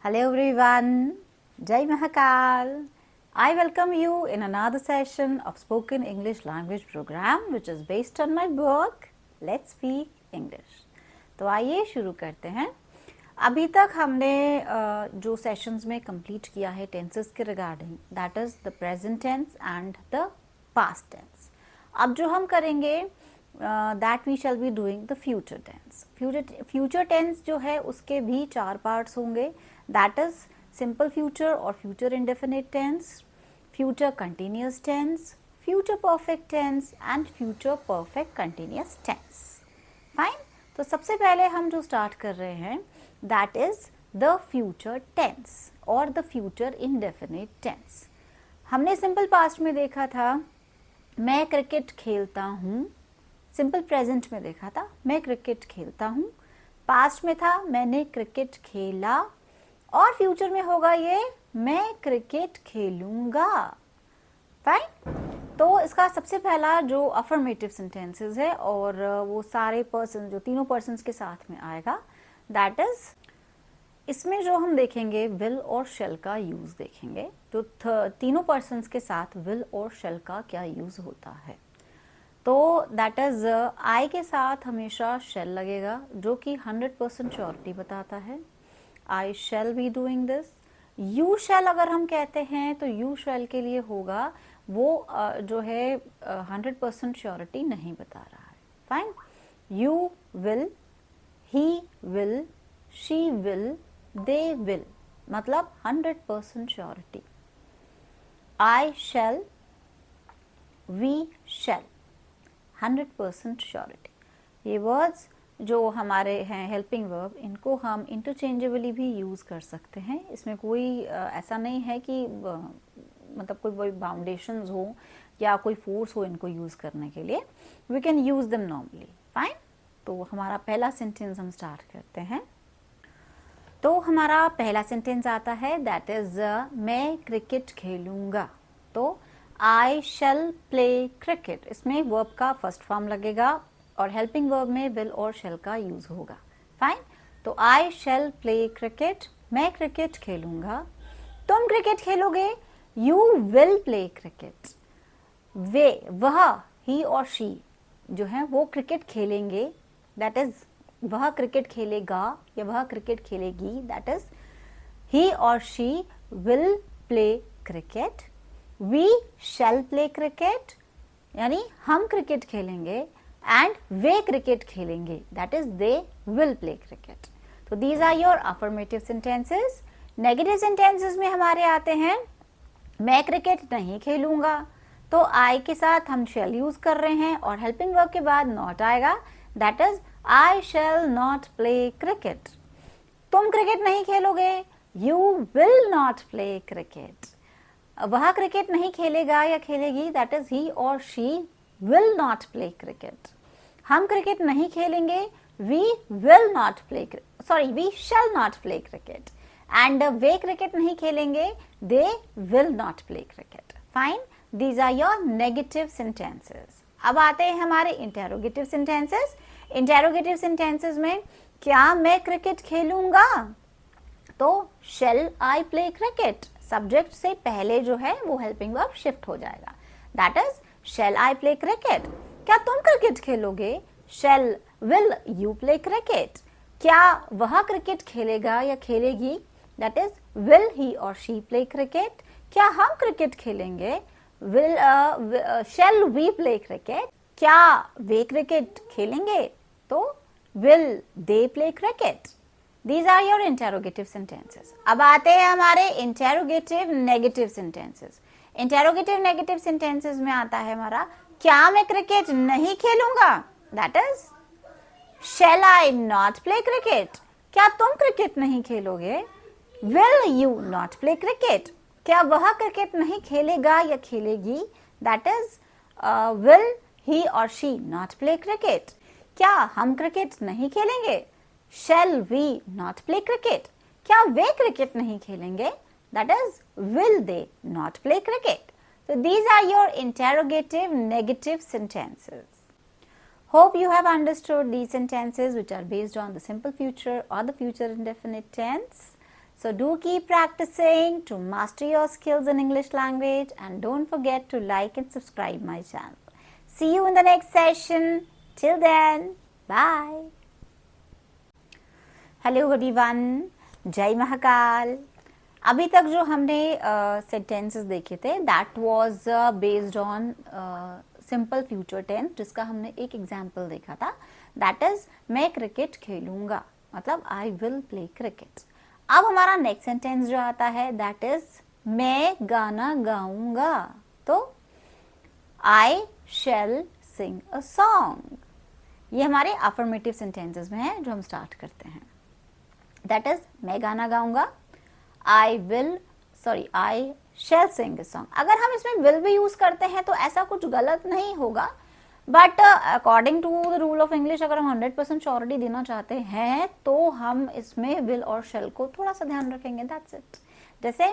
Hello everyone, Jai Mahakal. I welcome you in another session of Spoken English Language Program which is based on my book Let's Speak English. तो आइए शुरू करते हैं। अभी तक हमने जो सेशंस में कंप्लीट किया है टेंसेस के regarding, that is the present tense and the past tense. अब जो हम करेंगे that we shall be doing the future tense. Future tense जो है उसके भी 4 पार्ट्स होंगे, दैट इज सिंपल फ्यूचर और future indefinite tense, future continuous tense, future perfect tense and future perfect continuous tense. Fine. तो सबसे पहले हम जो स्टार्ट कर रहे हैं that is the future tense और द फ्यूचर इंडेफिनिट टेंस। हमने सिंपल पास्ट में देखा था मैं क्रिकेट खेलता हूँ, सिंपल प्रेजेंट में देखा था मैं क्रिकेट खेलता हूँ, पास्ट में था मैंने क्रिकेट खेला, और फ्यूचर में होगा ये मैं क्रिकेट खेलूंगा। फाइन। तो इसका सबसे पहला जो अफर्मेटिव सेंटेंसेस है और वो सारे पर्सन जो तीनों पर्सन्स के साथ में आएगा, दैट इज इसमें जो हम देखेंगे विल और शेल का यूज देखेंगे। जो तीनों पर्सन्स के साथ विल और शेल का क्या यूज होता है, तो दैट इज आई के साथ हमेशा शेल लगेगा जो कि 100% श्योरिटी बताता है। I shall be doing this. You shell अगर हम कहते हैं तो यू शेल के लिए होगा वो जो है 100% श्योरिटी नहीं बता रहा है। Fine. You will, he will, she will, they will, मतलब 100% surety. I shall, we shall, 100% surety. ये वर्ड्स जो हमारे हैं हेल्पिंग वर्ब, इनको हम इंटरचेंजेबली भी यूज कर सकते हैं। इसमें कोई ऐसा नहीं है कि मतलब कोई बाउंडेशंस हो या कोई फोर्स हो इनको यूज करने के लिए। We can use them normally. Fine. तो हमारा पहला सेंटेंस हम स्टार्ट करते हैं। तो हमारा पहला सेंटेंस आता है दैट इज मैं क्रिकेट खेलूंगा। तो आई शैल प्ले क्रिकेट, इसमें वर्ब का फर्स्ट फॉर्म लगेगा और हेल्पिंग वर्ब में विल और शैल का यूज होगा। फाइन। तो आई शैल प्ले क्रिकेट, मैं क्रिकेट खेलूंगा। तुम क्रिकेट खेलोगे, यू विल प्ले क्रिकेट। वे, वह, ही और शी जो है वो क्रिकेट खेलेंगे, दैट इज वह क्रिकेट खेलेगा या वह क्रिकेट खेलेगी, दैट इज ही और she will play cricket. We shall play cricket, यानी हम क्रिकेट खेलेंगे, एंड वे क्रिकेट खेलेंगे, that is they will play cricket. तो these are your affirmative sentences. Negative sentences में हमारे आते हैं मैं क्रिकेट नहीं खेलूंगा। तो आई के साथ हम शैल यूज कर रहे हैं और हेल्पिंग वर्ब के बाद नॉट आएगा, that is I shall not play cricket. तुम क्रिकेट नहीं खेलोगे, you will not play cricket. वह क्रिकेट नहीं खेलेगा या खेलेगी, दैट इज ही और she will not play cricket. हम क्रिकेट नहीं खेलेंगे, we will not play, sorry we shall not play cricket. And वे क्रिकेट नहीं खेलेंगे, they will not play cricket. Fine. These are your negative sentences. अब आते हैं हमारे इंटेरोगेटिव सेंटेंसेस। इंटेरोगेटिव सेंटेंसेस में क्या मैं क्रिकेट खेलूंगा, तो shall I play cricket, subject से पहले जो है वो हेल्पिंग वर्ब शिफ्ट हो जाएगा, that is shall I play cricket. क्या तुम क्रिकेट खेलोगे, shall will you play cricket. क्या वह क्रिकेट खेलेगा या खेलेगी, दैट इज विल ही और शी प्ले क्रिकेट। क्या हम क्रिकेट खेलेंगे, will shall we play cricket. क्या वे क्रिकेट खेलेंगे, तो will they play cricket. These are your interrogative sentences. अब आते हैं हमारे interrogative negative sentences. Interrogative negative sentences में आता है हमारा क्या मैं क्रिकेट नहीं खेलूंगा, that is shall I not play cricket. क्या तुम क्रिकेट नहीं खेलोगे, will you not play cricket. क्या वह क्रिकेट नहीं खेलेगा या खेलेगी, that is will he or she not play cricket. क्या हम क्रिकेट नहीं खेलेंगे, shall we not play cricket. क्या वे क्रिकेट नहीं खेलेंगे, that is will they not play cricket. So these are your interrogative negative sentences. Hope you have understood these sentences which are based on the simple future or the future indefinite tense. So do keep practicing to master your skills in English language, and don't forget to like and subscribe my channel. See you in the next session. Till then, bye. Hello everyone, जय महाकाल. अभी तक जो हमने sentences देखे थे that was based on simple future tense, जिसका हमने एक एग्जांपल देखा था, दैट इज मैं क्रिकेट खेलूंगा, मतलब आई विल प्ले क्रिकेट. अब हमारा नेक्स्ट सेंटेंस जो आता है दैट इज मैं गाना गाऊंगा, तो I shall sing a song. ये हमारे अफर्मेटिव सेंटेंसेस में है जो हम स्टार्ट करते हैं. दैट इज मैं गाना गाऊंगा, आई शेल सिंग अ सॉन्ग. अगर हम इसमें विल भी यूज करते हैं तो ऐसा कुछ गलत नहीं होगा, but according to the rule of English अगर हम 100% श्योरिटी देना चाहते हैं तो हम इसमें विल और शेल को थोड़ा सा ध्यान रखेंगे. That's it. जैसे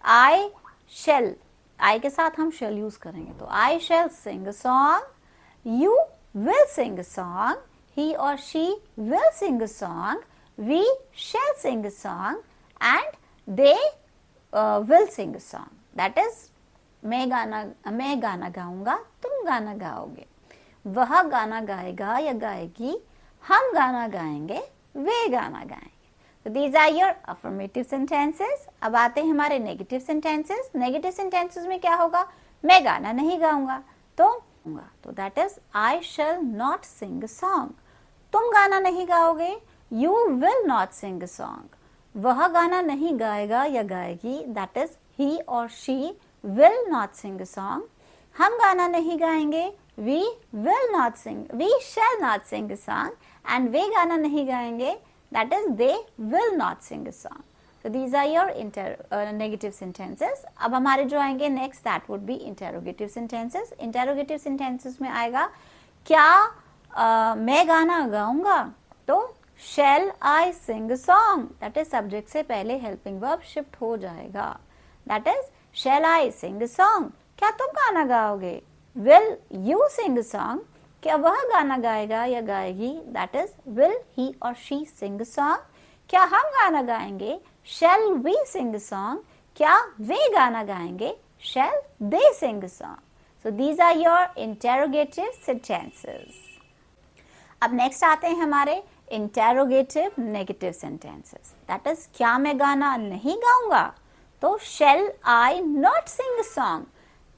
आई शेल, आई के साथ हम शेल यूज करेंगे, तो I shall sing a song, you will sing a song, he और she will sing a song, we shall sing a song, and they will sing a song. That is मैं गाना गाऊंगा, तुम गाना गाओगे, वह गाना गाएगा या गाएगी, हम गाना गाएंगे, वे गाना गाएंगे. तो these are your affirmative sentences. अब आते हैं हमारे नेगेटिव सेंटेंसेस. नेगेटिव सेंटेंसेस में क्या होगा, मैं गाना नहीं गाऊंगा, तो that is I shall not sing a song. तुम गाना नहीं गाओगे, you will not sing a song. वह गाना नहीं गाएगा या गाएगी, दैट इज ही और she will not sing a song. हम गाना नहीं गाएंगे, we shall not sing a song, and वे गाना नहीं गाएंगे, that is they will not sing a song. So these are your negative sentences. अब हमारे जो आएंगे next, that would be interrogative sentences. Interrogative sentences में आएगा क्या मैं गाना गाऊंगा, तो shall I sing a song, that is subject से पहले helping verb shift हो जाएगा. That is shall I sing a song, क्या तुम गाना गाओगे. Will you sing a song, क्या वह गाना गाएगा या गाएगी, that is will he or she sing a song. क्या हम गाना गाएंगे, shall we sing a song, क्या वे गाना गाएंगे, shall they sing a song. So these are your interrogative sentences. अब next आते हैं हमारे interrogative negative sentences. That is क्या मैं गाना नहीं गाऊंगा, तो shall I not sing a song.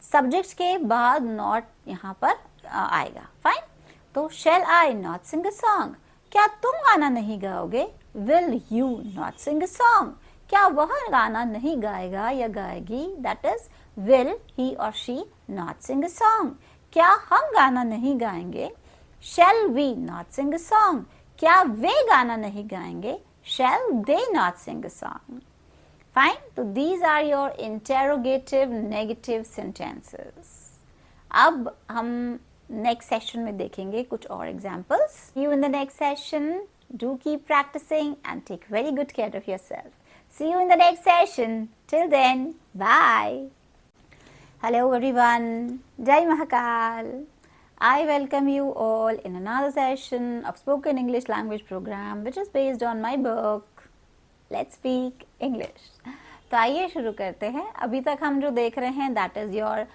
Subject के बाद नॉट यहाँ पर आएगा. फाइन. तो shall I not sing a song, क्या तुम गाना नहीं गाओगे, will you not sing a song, क्या वह गाना नहीं गाएगा या गाएगी, दैट इज विल ही और she not sing a song. क्या हम गाना नहीं गाएंगे, shall we not sing a song, क्या वे गाना नहीं गाएंगे, shall they not sing a song. Fine. So these are your interrogative negative sentences. अब हम next session में देखेंगे कुछ और examples. See you in the next session. Do keep practicing and take very good care of yourself. See you in the next session. Till then, bye. Hello everyone. Jai Mahakal. I welcome you all in another session of Spoken English Language Program, which is based on my book Let's Speak English. तो आइए शुरू करते हैं. अभी तक हम जो देख रहे हैं that is your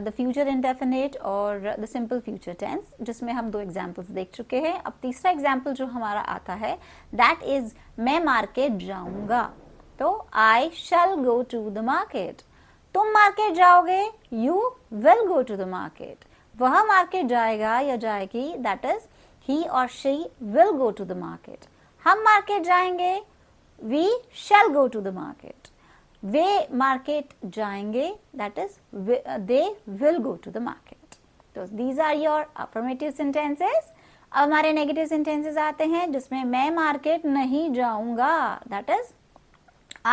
the future indefinite और द सिंपल फ्यूचर टेंस, जिसमें हम 2 एग्जाम्पल्स देख चुके हैं. अब तीसरा एग्जाम्पल जो हमारा आता है दैट इज मैं मार्केट जाऊंगा, तो I shall go to the market. तुम मार्केट जाओगे, you will go to the market. वह मार्केट जाएगा या जाएगी, दैट इज ही और she will go to the market. हम मार्केट जाएंगे, we shall go to the market. वे मार्केट जाएंगे, that is they will go to the market. So these are your affirmative sentences. अब हमारे negative sentences आते हैं जिसमें मैं मार्केट नहीं जाऊंगा, that is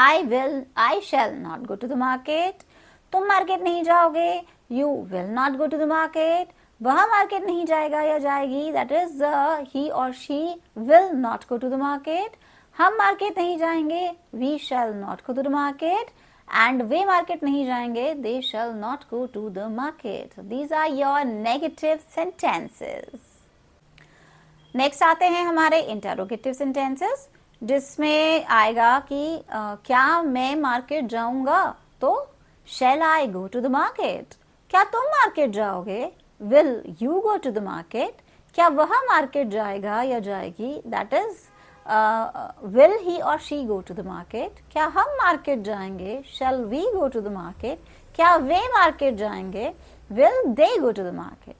I shall not go to the market. तुम मार्केट नहीं जाओगे, you will not go to the market. वह मार्केट नहीं जाएगा या जाएगी, that is he or she will not go to the market. हम मार्केट नहीं जाएंगे, we shall not go to the market, and way market नहीं जाएंगे, they shall not go to the market. So these are your negative sentences. Next आते हैं हमारे interrogative sentences. जिसमें आएगा कि क्या मैं मार्केट जाऊंगा, तो shall I go to the market? क्या तुम मार्केट जाओगे? Will you go to the market? क्या वह मार्केट जाएगा या जाएगी? That is, will he or she go to the market? क्या हम मार्केट जाएंगे? Shall we go to the market? क्या वे मार्केट जाएंगे? Will they go to the market?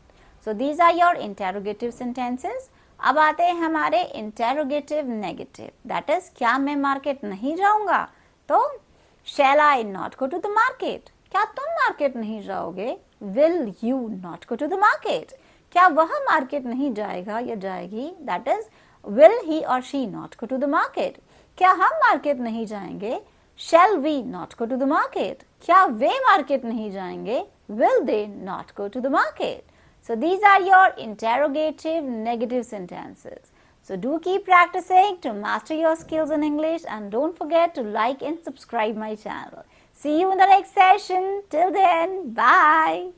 So these are your interrogative sentences. अब आते हैं हमारे interrogative negative. That is, क्या मैं मार्केट नहीं जाऊंगा, तो shall I not go to the market? क्या तुम मार्केट नहीं जाओगे? Will you not go to the market? क्या वह मार्केट नहीं जाएगा या जाएगी? That is, will he or she not go to the market? क्या हम मार्केट नहीं जाएंगे? Shall we not go to the market? क्या वे मार्केट नहीं जाएंगे? Will they not go to the market? So these are your interrogative negative sentences. So do keep practicing to master your skills in English, and don't forget to like and subscribe my channel. See you in the next session. Till then, bye.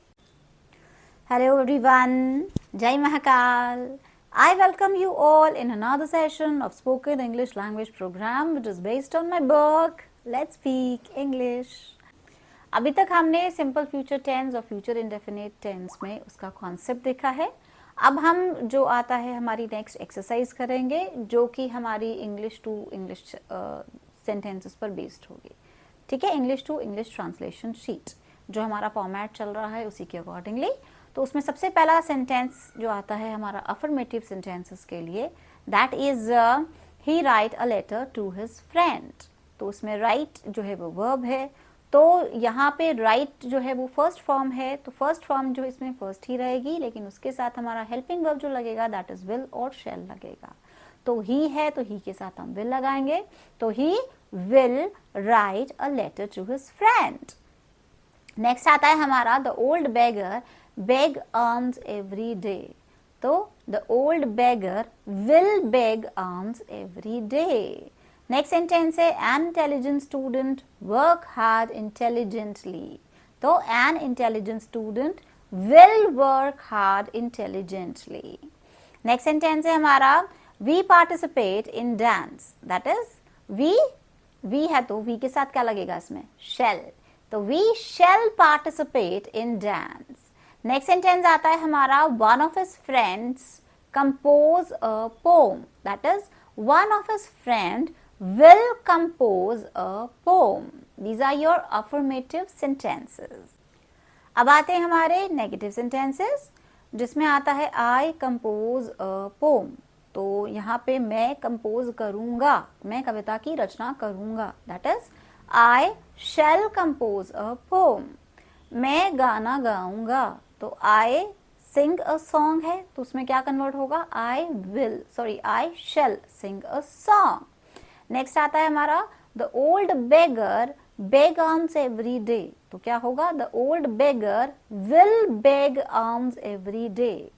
Hello everyone. Jai Mahakal. I welcome you all in another session of Spoken English Language Program, which is based on my book, Let's Speak English. अभी तक हमने simple future tense और future indefinite tense में उसका concept देखा है. अब हम जो आता है हमारी नेक्स्ट एक्सरसाइज करेंगे, जो कि हमारी इंग्लिश टू इंग्लिश सेंटेंसेस पर बेस्ड होगी. ठीक है, English to English translation sheet जो हमारा फॉर्मेट चल रहा है उसी के अकॉर्डिंगली. तो उसमें सबसे पहला सेंटेंस जो आता है हमारा अफर्मेटिव सेंटेंसेस के लिए, that is he write a letter to his friend. तो उसमें राइट जो है वो वर्ब है, तो यहाँ पे राइट जो है वो फर्स्ट फॉर्म है, तो फर्स्ट फॉर्म जो इसमें फर्स्ट ही रहेगी, लेकिन उसके साथ हमारा हेल्पिंग वर्ब जो लगेगा दैट इज विल और शैल लगेगा. तो ही है तो ही के साथ हम विल लगाएंगे. तो he will write a letter to his friend. Next आता है हमारा the old beggar beg alms every day. तो the old beggar will beg alms every day. Next sentence है an intelligent student work hard intelligently. तो an intelligent student will work hard intelligently. Next sentence है हमारा we participate in dance. That is, we है तो we के साथ क्या लगेगा इसमें? shall. तो we shall participate in dance. Next sentence आता है हमारा one of his friends compose a poem. That is, one of his friend will compose a poem. These are your affirmative sentences. अब आते हैं हमारे negative sentences, जिसमें आता है I compose a poem. तो यहाँ पे मैं compose करूँगा, मैं कविता की रचना करूँगा. That is, I shall compose a poem. मैं गाना गाऊँगा, तो I sing a song है, तो उसमें क्या कन्वर्ट होगा? I shall sing a song. Next आता है हमारा the old beggar beg alms every day. तो क्या होगा? The old beggar will beg alms every day.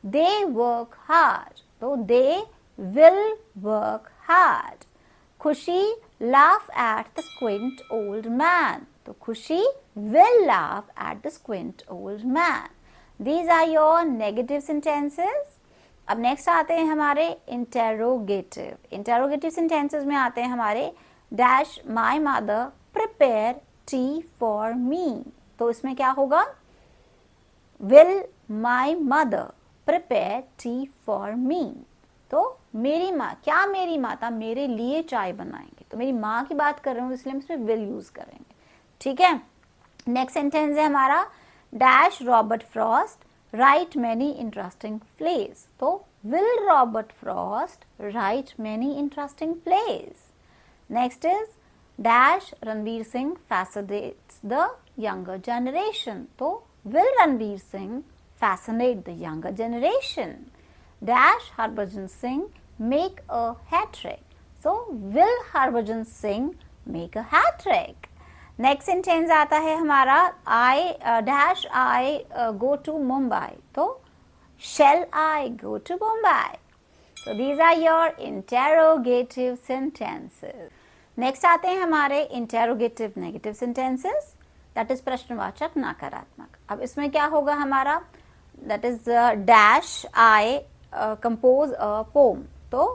They work hard. तो they will work hard. Khushi laugh at the squint old man. तो Khushi will laugh at the squint old man. These are your negative sentences. अब next आते हैं हमारे interrogative. Interrogative sentences में आते हैं हमारे dash my mother prepare T for me. तो इसमें क्या होगा? Will my mother prepare T for me. तो मेरी माँ, क्या मेरी माता मेरे लिए चाय बनाएंगे. तो मेरी माँ की बात कर रहे हूँ इसलिए हम इसमें विल यूज करेंगे. ठीक है. नेक्स्ट सेंटेंस है हमारा dash Robert Frost write many interesting plays. तो will Robert Frost write many interesting plays? Next is dash Ranveer Singh fascinates the younger generation. तो will Ranveer Singh fascinate the younger generation? Dash Harbhajan Singh make a hat trick. So will Harbhajan Singh make a hat trick? Next sentence आता है हमारा I go to Mumbai. तो shall I go to Mumbai? So these are your interrogative sentences. Next आते हैं हमारे interrogative negative sentences. That is प्रश्नवाचक नकारात्मक. अब इसमें क्या होगा हमारा? That is dash I compose a poem. तो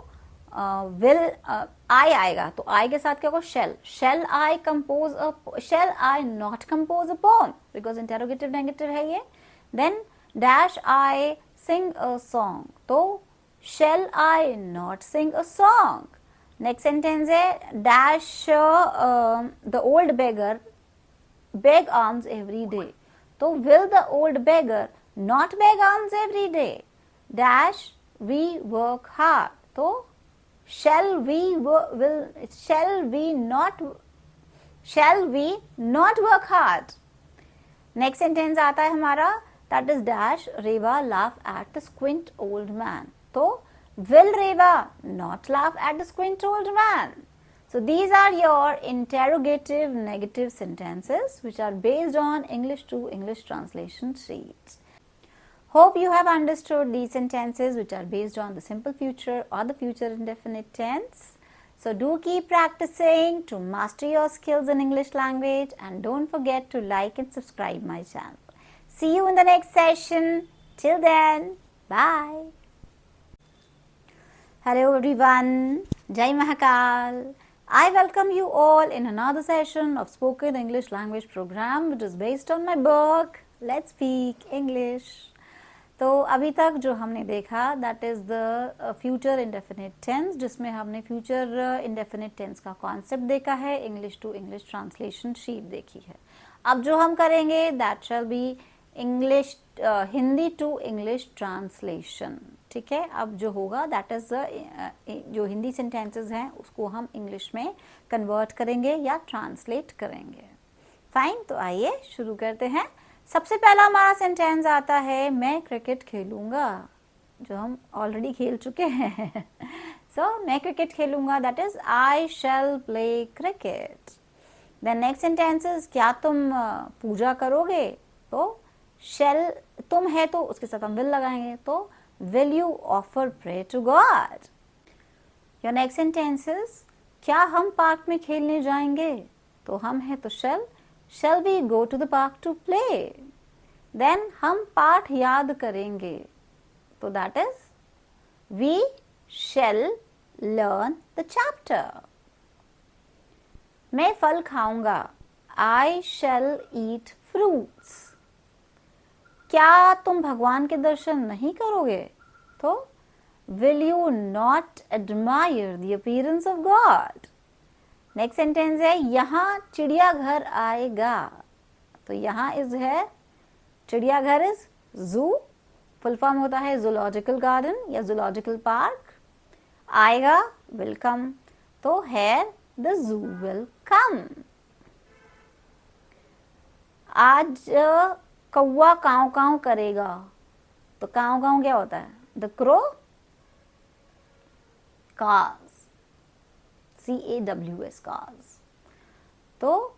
विल आई आएगा तो आई के साथ क्या होगा, shall I compose shall I not compose a poem, because interrogative negative है ये. Then dash I sing a song, तो shall I not sing a song. Next sentence है dash the old beggar beg alms every day, तो will the old beggar not beg alms every day. Dash we work hard, तो shall we not work hard. Next sentence आता है हमारा, that is dash Reva laugh at the squint old man, तो will Reva not laugh at the squint old man. So these are your interrogative negative sentences which are based on English to English translation sheets. Hope you have understood these sentences which are based on the simple future or the future indefinite tense. So do keep practicing to master your skills in English language, and don't forget to like and subscribe my channel. See you in the next session. Till then, bye. Hello everyone. Jai Mahakal. I welcome you all in another session of Spoken English Language Program which is based on my book Let's Speak English. तो अभी तक जो हमने देखा that is the future indefinite tense, जिसमें हमने future indefinite tense का concept देखा है, English to English translation sheet देखी है. अब जो हम करेंगे that shall be English Hindi to English translation. ठीक है, अब जो होगा दैट इज जो हिंदी सेंटेंसेस हैं उसको हम इंग्लिश में कन्वर्ट करेंगे या ट्रांसलेट करेंगे. फाइन, तो आइए शुरू करते हैं. सबसे पहला हमारा सेंटेंस आता है मैं क्रिकेट खेलूंगा, जो हम ऑलरेडी खेल चुके हैं. सो मैं क्रिकेट खेलूंगा, that is I shall play cricket. Then next sentences, क्या तुम पूजा करोगे, तो शैल तुम है तो उसके साथ हम विल लगाएंगे, तो will you offer pray to God. Your next sentence is, क्या हम पार्क में खेलने जाएंगे, तो हम है तो shall we go to the park to play. Then हम पाठ याद करेंगे, तो that is we shall learn the chapter. मैं फल खाऊंगा, I shall eat fruits. क्या तुम भगवान के दर्शन नहीं करोगे, तो will you not admire the appearance of God. Next sentence है यहाँ चिड़ियाघर आएगा, तो यहाँ इज है चिड़ियाघर इज जू, फुल फॉर्म होता है जूलॉजिकल गार्डन या जूलॉजिकल पार्क. आएगा विल कम, तो here the zoo will come. आज कौवा काव काव करेगा, तो काव काव क्या होता है, द क्रो काज, CAWS काज, तो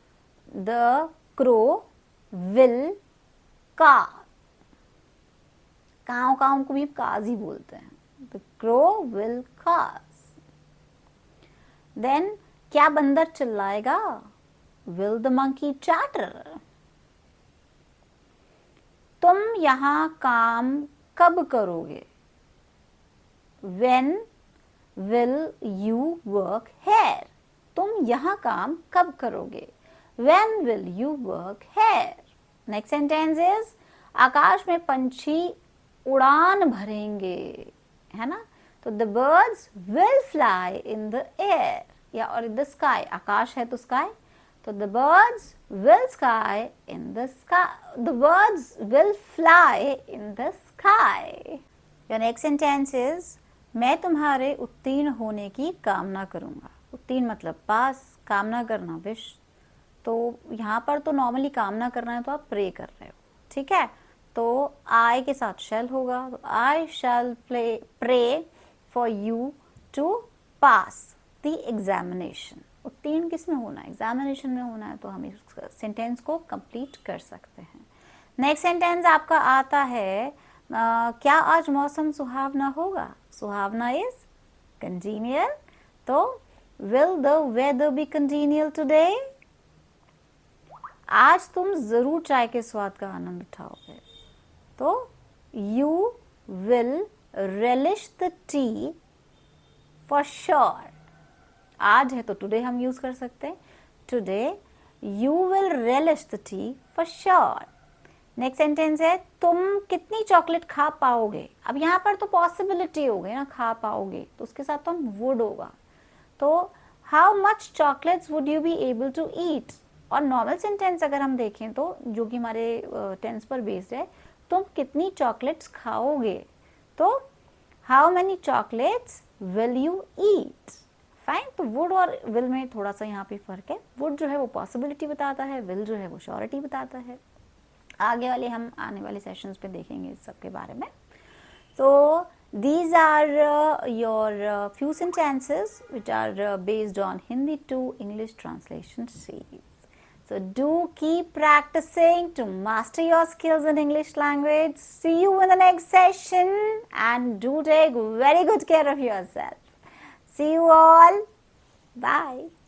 द क्रो विल का, काव काव को भी काज ही बोलते हैं, the crow will caws. Then क्या बंदर चिल्लाएगा, विल द मंकी चैटर. तुम यहाँ काम कब करोगे, when will you work here. तुम यहाँ काम कब करोगे, when will you work here. Next sentence is, आकाश में पंछी उड़ान भरेंगे, है ना, तो the birds will fly in the air या और in the sky. आकाश है तो sky, तो the birds will sky in the sky. The birds will fly in the sky. Your next sentence is, मैं तुम्हारे उत्तीर्ण होने की कामना करूंगा. उत्तीर्ण मतलब पास, कामना करना विश. तो यहाँ पर तो नॉर्मली कामना करना है तो आप प्रे कर रहे हो, ठीक है. तो आई के साथ शैल होगा, तो I shall pray for you to pass the examination. उत्तीर्ण किस में होना है, एग्जामिनेशन में होना है, तो हम इस सेंटेंस को कंप्लीट कर सकते हैं. नेक्स्ट सेंटेंस आपका आता है, क्या आज मौसम सुहावना होगा. सुहावना इज कंजीनियल, तो will the weather be congenial today. आज तुम जरूर चाय के स्वाद का आनंद उठाओगे, तो you will relish the tea for sure. आज है तो today हम use कर सकते हैं. Today you will relish the tea for sure. Next sentence है तुम कितनी चॉकलेट खा पाओगे. अब यहाँ पर तो पॉसिबिलिटी हो गई ना, खा पाओगे, तो उसके साथ तो हम वुड होगा. तो how much chocolates would you be able to eat. और नॉर्मल सेंटेंस अगर हम देखें तो जो कि हमारे टेंस पर बेस्ड है, तुम कितनी चॉकलेट्स खाओगे. तो how many chocolates will you eat. Fine. तो वुड और विल में थोड़ा सा यहाँ पे फर्क है. वुड जो है वो पॉसिबिलिटी बताता है, विल जो है वो श्योरिटी बताता है. आगे वाले हम आने वाले सेशंस पे देखेंगे इस सब के बारे में. So these are your few sentences which are based on Hindi to English translation series. So do keep practicing to master your skills in English language. See you in the next session and do take very good care of yourself. See you all. Bye.